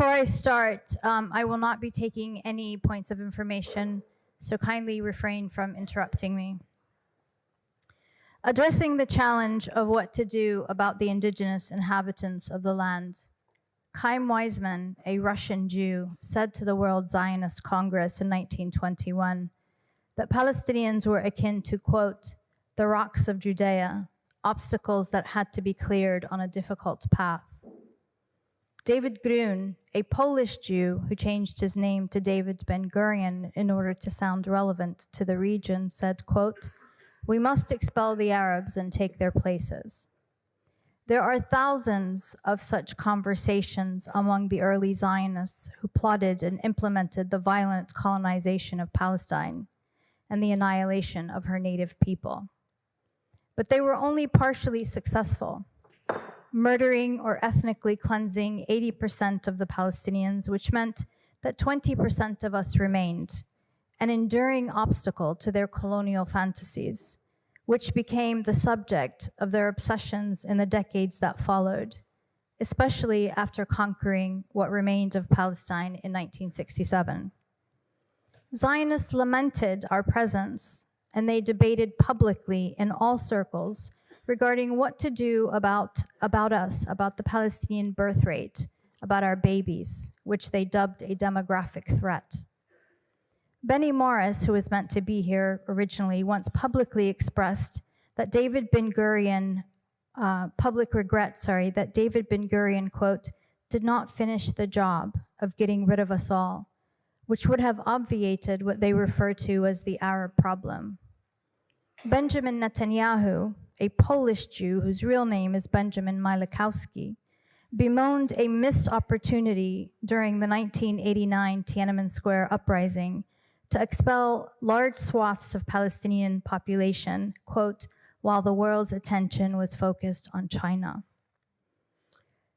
Before I start, I will not be taking any points of information, so kindly refrain from interrupting me. Addressing the challenge of what to do about the indigenous inhabitants of the land, Chaim Weizmann, a Russian Jew, said to the World Zionist Congress in 1921 that Palestinians were akin to, quote, the rocks of Judea, obstacles that had to be cleared on a difficult path. David Grun, a Polish Jew who changed his name to David Ben-Gurion in order to sound relevant to the region, said, quote, we must expel the Arabs and take their places. There are thousands of such conversations among the early Zionists who plotted and implemented the violent colonization of Palestine and the annihilation of her native people. But they were only partially successful, murdering or ethnically cleansing 80% of the Palestinians, which meant that 20% of us remained, an enduring obstacle to their colonial fantasies, which became the subject of their obsessions in the decades that followed, especially after conquering what remained of Palestine in 1967. Zionists lamented our presence, and they debated publicly in all circles regarding what to do about us, about the Palestinian birth rate, about our babies, which they dubbed a demographic threat. Benny Morris, who was meant to be here originally, once publicly expressed that David Ben-Gurion, that David Ben-Gurion, quote, did not finish the job of getting rid of us all, which would have obviated what they refer to as the Arab problem. Benjamin Netanyahu, a Polish Jew whose real name is Benjamin Mielikowski, bemoaned a missed opportunity during the 1989 Tiananmen Square uprising to expel large swaths of Palestinian population, quote, while the world's attention was focused on China.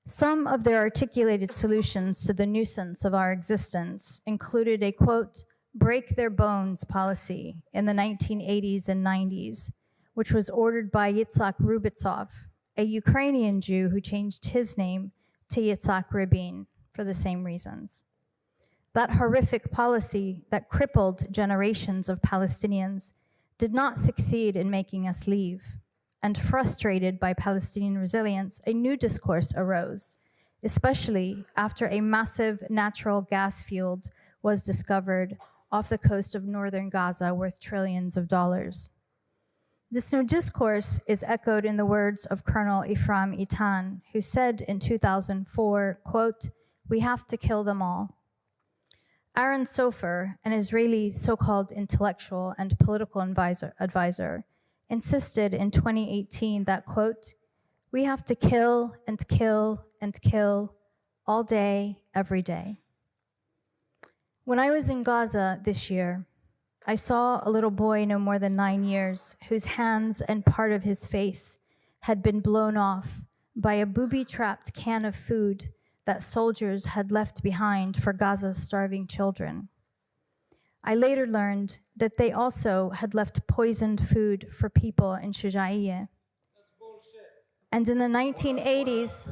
Some of their articulated solutions to the nuisance of our existence included a, quote, break their bones policy in the 1980s and 90s, which was ordered by Yitzhak Rubitsov, a Ukrainian Jew who changed his name to Yitzhak Rabin for the same reasons. That horrific policy that crippled generations of Palestinians did not succeed in making us leave, and frustrated by Palestinian resilience, a new discourse arose, especially after a massive natural gas field was discovered off the coast of northern Gaza worth trillions of dollars. This new discourse is echoed in the words of Colonel Ephraim Itan, who said in 2004, quote, we have to kill them all. Aaron Sofer, an Israeli so-called intellectual and political advisor, insisted in 2018 that, quote, we have to kill and kill and kill all day, every day. When I was in Gaza this year, I saw a little boy no more than 9 years whose hands and part of his face had been blown off by a booby-trapped can of food that soldiers had left behind for Gaza's starving children. I later learned that they also had left poisoned food for people in Shujaiyyah. That's bullshit. And in the 1980s,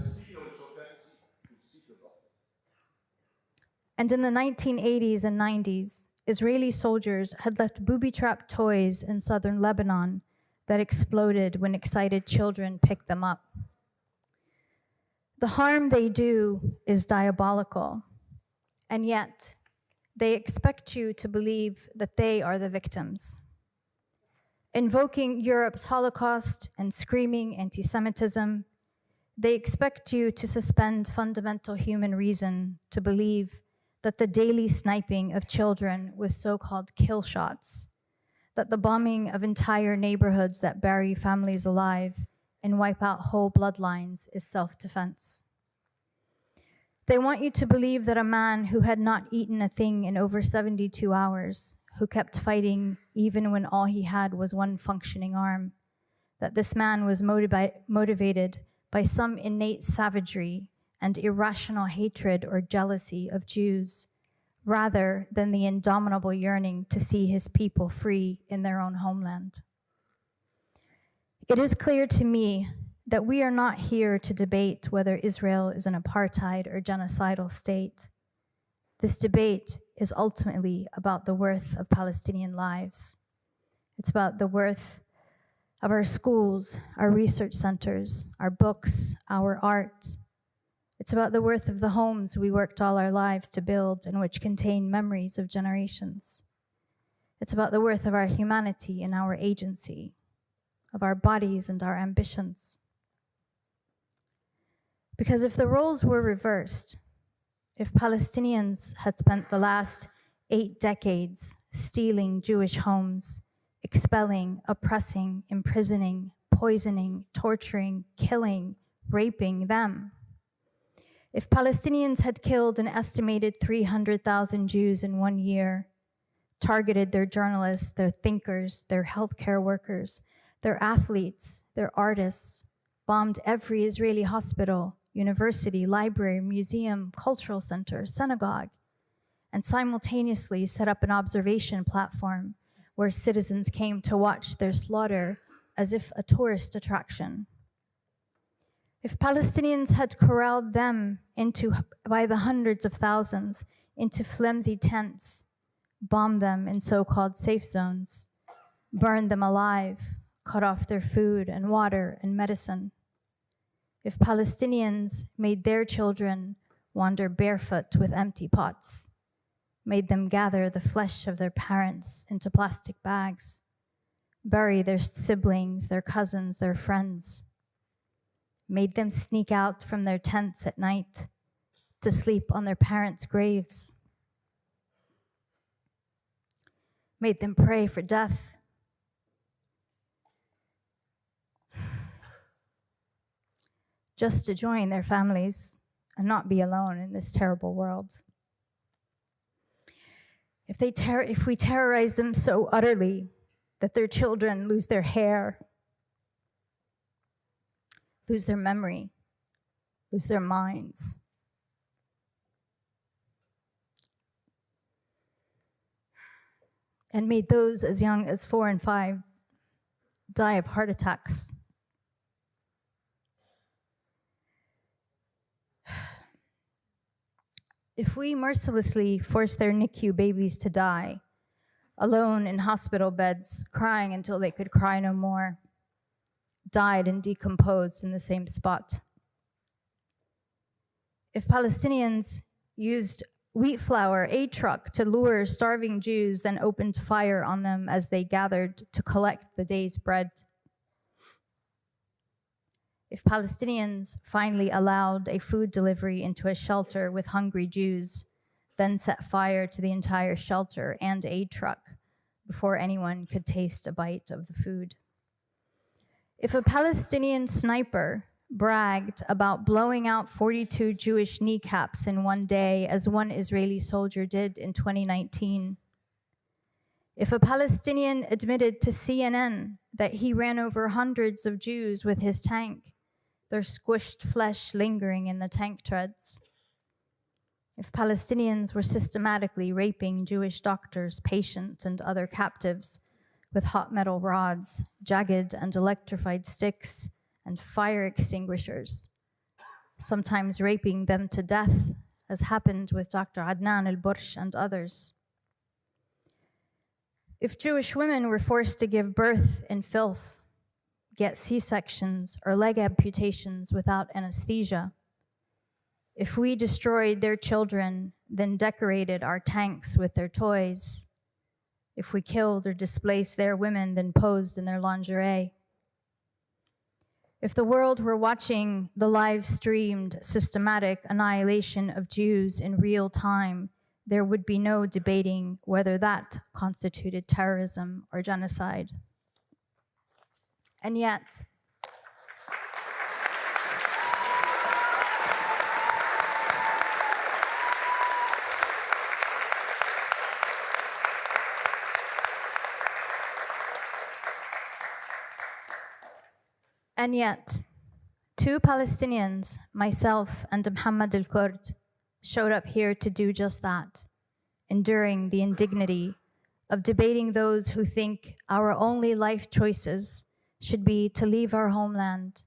and 90s, Israeli soldiers had left booby-trapped toys in southern Lebanon that exploded when excited children picked them up. The harm they do is diabolical, and yet they expect you to believe that they are the victims. Invoking Europe's Holocaust and screaming anti-Semitism, they expect you to suspend fundamental human reason to believe that the daily sniping of children with so-called kill shots, that the bombing of entire neighborhoods that bury families alive and wipe out whole bloodlines is self-defense. They want you to believe that a man who had not eaten a thing in over 72 hours, who kept fighting even when all he had was one functioning arm, that this man was motivated by some innate savagery and irrational hatred or jealousy of Jews, rather than the indomitable yearning to see his people free in their own homeland. It is clear to me that we are not here to debate whether Israel is an apartheid or genocidal state. This debate is ultimately about the worth of Palestinian lives. It's about the worth of our schools, our research centers, our books, our art. It's about the worth of the homes we worked all our lives to build and which contain memories of generations. It's about the worth of our humanity and our agency, of our bodies and our ambitions. Because if the roles were reversed, if Palestinians had spent the last 8 decades stealing Jewish homes, expelling, oppressing, imprisoning, poisoning, torturing, killing, raping them, if Palestinians had killed an estimated 300,000 Jews in 1 year, targeted their journalists, their thinkers, their healthcare workers, their athletes, their artists, bombed every Israeli hospital, university, library, museum, cultural center, synagogue, and simultaneously set up an observation platform where citizens came to watch their slaughter as if a tourist attraction. If Palestinians had corralled them by the hundreds of thousands into flimsy tents, bombed them in so-called safe zones, burned them alive, cut off their food and water and medicine, if Palestinians made their children wander barefoot with empty pots, made them gather the flesh of their parents into plastic bags, bury their siblings, their cousins, their friends, made them sneak out from their tents at night to sleep on their parents' graves, made them pray for death, just to join their families and not be alone in this terrible world. If we terrorize them so utterly that their children lose their hair, lose their memory, lose their minds, and made those as young as 4 and 5 die of heart attacks, if we mercilessly forced their NICU babies to die, alone in hospital beds, crying until they could cry no more, died and decomposed in the same spot. If Palestinians used wheat flour, a truck, to lure starving Jews, then opened fire on them as they gathered to collect the day's bread. If Palestinians finally allowed a food delivery into a shelter with hungry Jews, then set fire to the entire shelter and aid truck before anyone could taste a bite of the food. If a Palestinian sniper bragged about blowing out 42 Jewish kneecaps in one day, as one Israeli soldier did in 2019, if a Palestinian admitted to CNN that he ran over hundreds of Jews with his tank, their squished flesh lingering in the tank treads, if Palestinians were systematically raping Jewish doctors, patients, and other captives with hot metal rods, jagged and electrified sticks, and fire extinguishers, sometimes raping them to death, as happened with Dr. Adnan al-Bursh and others. If Jewish women were forced to give birth in filth, get C-sections or leg amputations without anesthesia, if we destroyed their children, then decorated our tanks with their toys, if we killed or displaced their women, then posed in their lingerie, if the world were watching the live-streamed systematic annihilation of Jews in real time, there would be no debating whether that constituted terrorism or genocide. And yet, two Palestinians, myself and Muhammad al-Kurd, showed up here to do just that, enduring the indignity of debating those who think our only life choices should be to leave our homeland,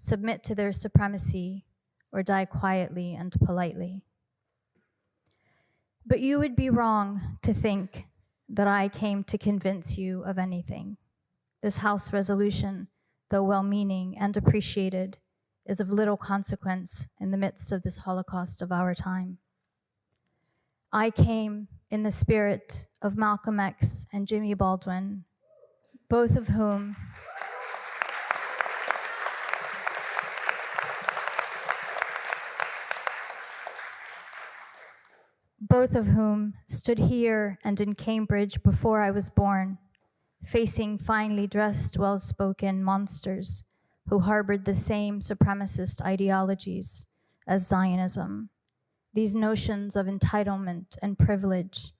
submit to their supremacy, or die quietly and politely. But you would be wrong to think that I came to convince you of anything. This House resolution, though well-meaning and appreciated, is of little consequence in the midst of this Holocaust of our time. I came in the spirit of Malcolm X and Jimmy Baldwin, both of whom stood here and in Cambridge before I was born, facing finely dressed, well-spoken monsters who harbored the same supremacist ideologies as Zionism, these notions of entitlement and privilege,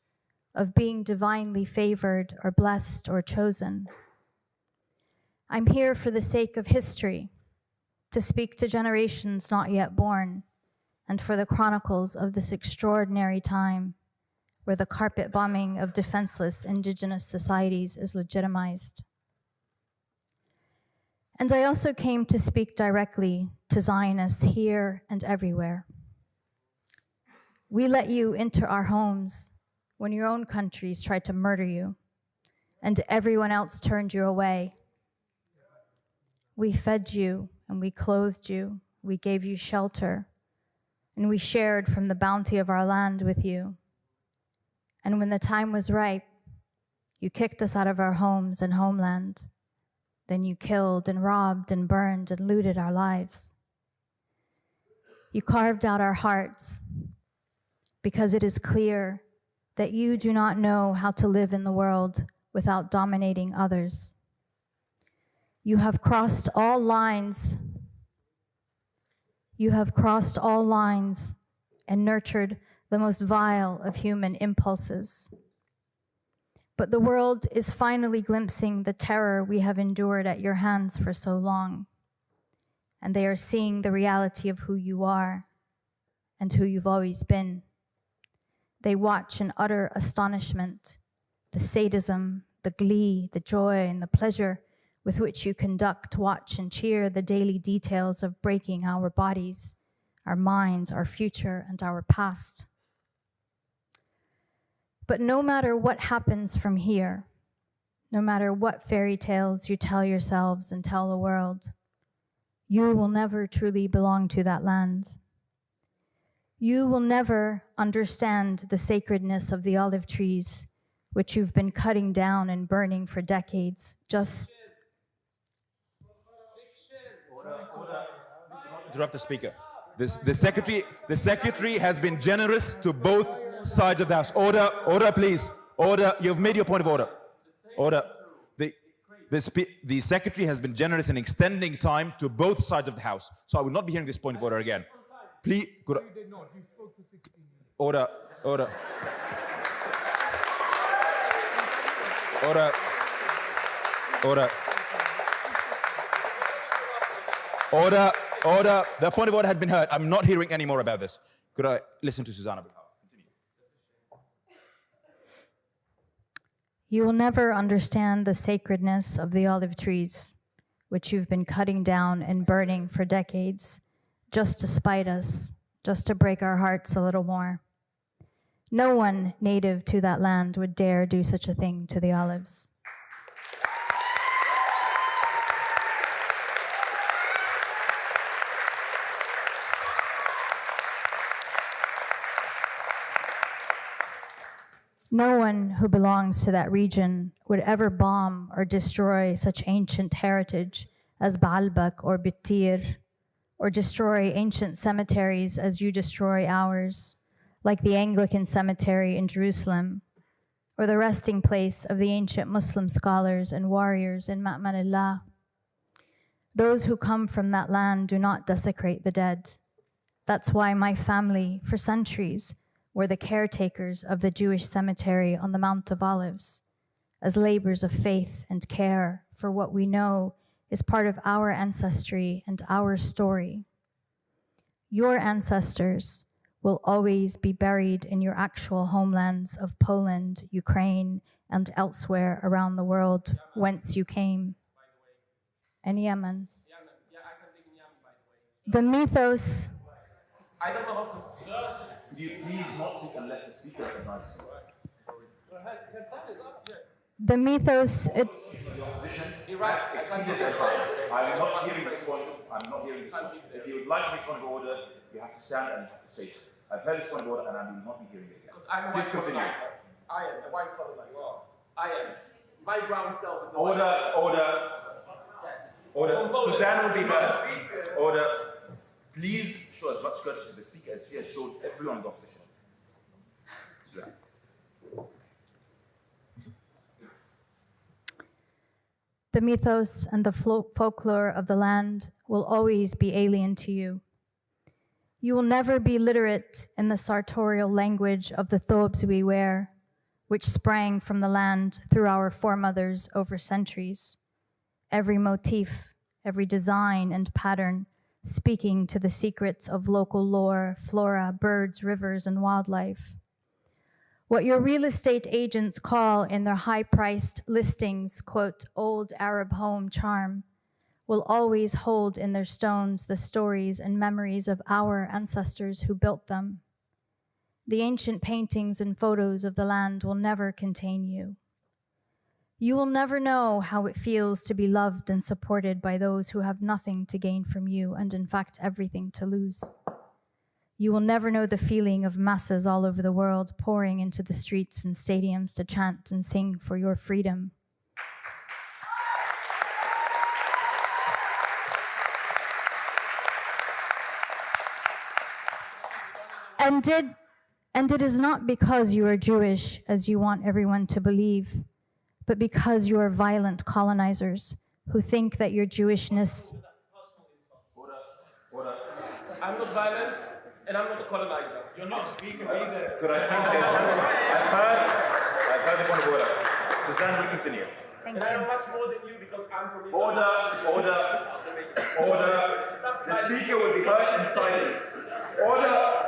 of being divinely favored or blessed or chosen. I'm here for the sake of history, to speak to generations not yet born, and for the chronicles of this extraordinary time where the carpet bombing of defenseless indigenous societies is legitimized. And I also came to speak directly to Zionists here and everywhere. We let you into our homes when your own countries tried to murder you and everyone else turned you away. We fed you and we clothed you, we gave you shelter, and we shared from the bounty of our land with you. And when the time was ripe, you kicked us out of our homes and homeland. Then you killed and robbed and burned and looted our lives. You carved out our hearts because it is clear that you do not know how to live in the world without dominating others. You have crossed all lines. You have crossed all lines and nurtured the most vile of human impulses. But the world is finally glimpsing the terror we have endured at your hands for so long. And they are seeing the reality of who you are and who you've always been. They watch in utter astonishment the sadism, the glee, the joy, and the pleasure with which you conduct, watch, and cheer the daily details of breaking our bodies, our minds, our future, and our past. But no matter what happens from here, no matter what fairy tales you tell yourselves and tell the world, you will never truly belong to that land. You will never understand the sacredness of the olive trees, which you've been cutting down and burning for decades, just... Interrupt the speaker. The secretary has been generous to both sides of the house. Order, please. Order. You've made your point of order. Order. The secretary has been generous in extending time to both sides of the house. So I will not be hearing this point of order again. Please. No, you did not. You spoke for 16 minutes. Order. Order. Order. Order. Order. Order. The point of order had been heard. I'm not hearing any more about this. Could I listen to Susanna? Continue. You will never understand the sacredness of the olive trees, which you've been cutting down and burning for decades, just to spite us, just to break our hearts a little more. No one native to that land would dare do such a thing to the olives. No one who belongs to that region would ever bomb or destroy such ancient heritage as Baalbek or Bittir, or destroy ancient cemeteries as you destroy ours, like the Anglican cemetery in Jerusalem, or the resting place of the ancient Muslim scholars and warriors in Ma'manillah. Those who come from that land do not desecrate the dead. That's why my family, for centuries, were the caretakers of the Jewish cemetery on the Mount of Olives, as labors of faith and care for what we know is part of our ancestry and our story. Your ancestors will always be buried in your actual homelands of Poland, Ukraine, and elsewhere around the world whence you came. And Yemen. The mythos, Could you please not speak unless the speaker recognizes you? the mythos, it, Exceeded their time. I'm not hearing this point. I'm not hearing this point. If you would like to make point of order, you have to stand and you have to say it. I've heard this point of order and I will not be hearing it again. Because I'm a Please white continue. colonizer. I am a white colonizer. I am. My brown self is a Order, white order, Yes. order. Suzanne will be heard. Order. Please show as much courtesy to the speaker as she has showed everyone in the opposition. Suzanne. the mythos and the folklore of the land will always be alien to you. You will never be literate in the sartorial language of the thobes we wear, which sprang from the land through our foremothers over centuries. Every motif, every design and pattern speaking to the secrets of local lore, flora, birds, rivers, and wildlife. What your real estate agents call in their high-priced listings, quote, old Arab home charm, will always hold in their stones the stories and memories of our ancestors who built them. The ancient paintings and photos of the land will never contain you. You will never know how it feels to be loved and supported by those who have nothing to gain from you and in fact everything to lose. You will never know the feeling of masses all over the world pouring into the streets and stadiums to chant and sing for your freedom. And it is not because you are Jewish, as you want everyone to believe, but because you are violent colonizers who think that your Jewishness... I'm not violent, and I'm not a colonizer. You're not speaking either. Could I please get I've heard the point of order. Suzanne will continue. Thank And I you. know much more than you because I'm from Israel. Order. The speaker will be heard in silence. Order.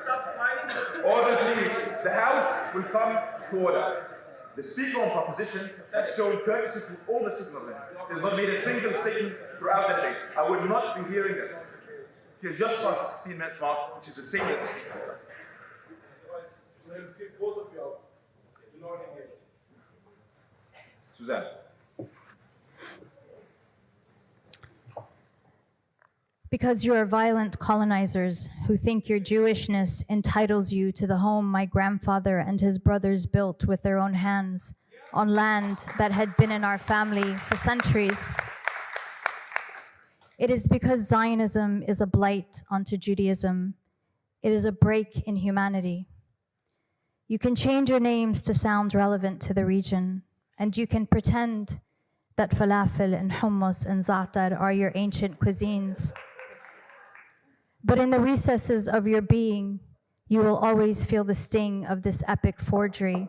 Stop smiling. Order, please. The House will come to order. The speaker on proposition has shown courtesy to all the speakers of the House. She has not made a single statement throughout the debate. I would not be hearing this. She has just passed the 16-minute mark, which is the same as the speaker has done. Suzanne. Because you are violent colonizers who think your Jewishness entitles you to the home my grandfather and his brothers built with their own hands on land that had been in our family for centuries. It is because Zionism is a blight onto Judaism. It is a break in humanity. You can change your names to sound relevant to the region, and you can pretend that falafel and hummus and za'atar are your ancient cuisines. But in the recesses of your being, you will always feel the sting of this epic forgery.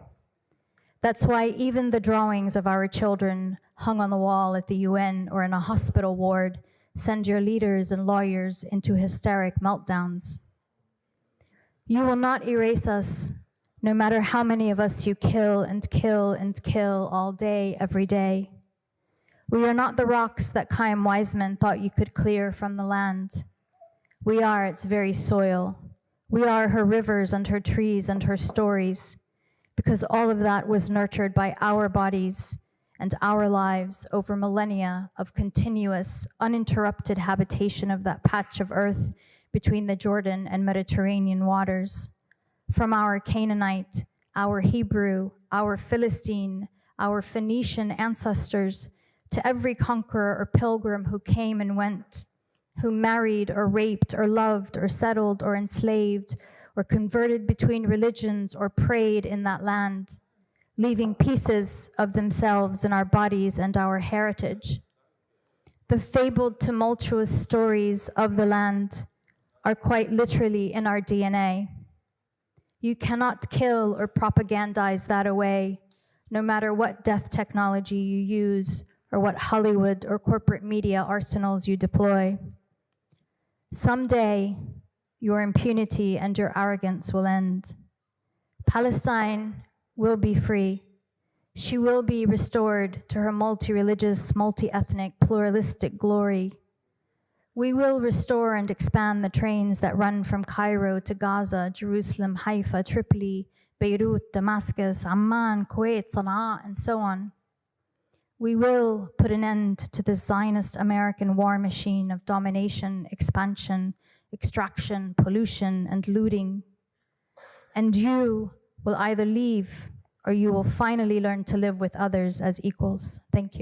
That's why even the drawings of our children hung on the wall at the UN or in a hospital ward send your leaders and lawyers into hysteric meltdowns. You will not erase us, no matter how many of us you kill and kill and kill all day, every day. We are not the rocks that Chaim Weizmann thought you could clear from the land. We are its very soil. We are her rivers and her trees and her stories, because all of that was nurtured by our bodies and our lives over millennia of continuous, uninterrupted habitation of that patch of earth between the Jordan and Mediterranean waters. From our Canaanite, our Hebrew, our Philistine, our Phoenician ancestors, to every conqueror or pilgrim who came and went, who married or raped or loved or settled or enslaved or converted between religions or prayed in that land, leaving pieces of themselves in our bodies and our heritage. The fabled, tumultuous stories of the land are quite literally in our DNA. You cannot kill or propagandize that away, no matter what death technology you use or what Hollywood or corporate media arsenals you deploy. Someday, your impunity and your arrogance will end. Palestine will be free. She will be restored to her multi-religious, multi-ethnic, pluralistic glory. We will restore and expand the trains that run from Cairo to Gaza, Jerusalem, Haifa, Tripoli, Beirut, Damascus, Amman, Kuwait, Sana'a, and so on. We will put an end to the Zionist American war machine of domination, expansion, extraction, pollution, and looting. And you will either leave or you will finally learn to live with others as equals. Thank you.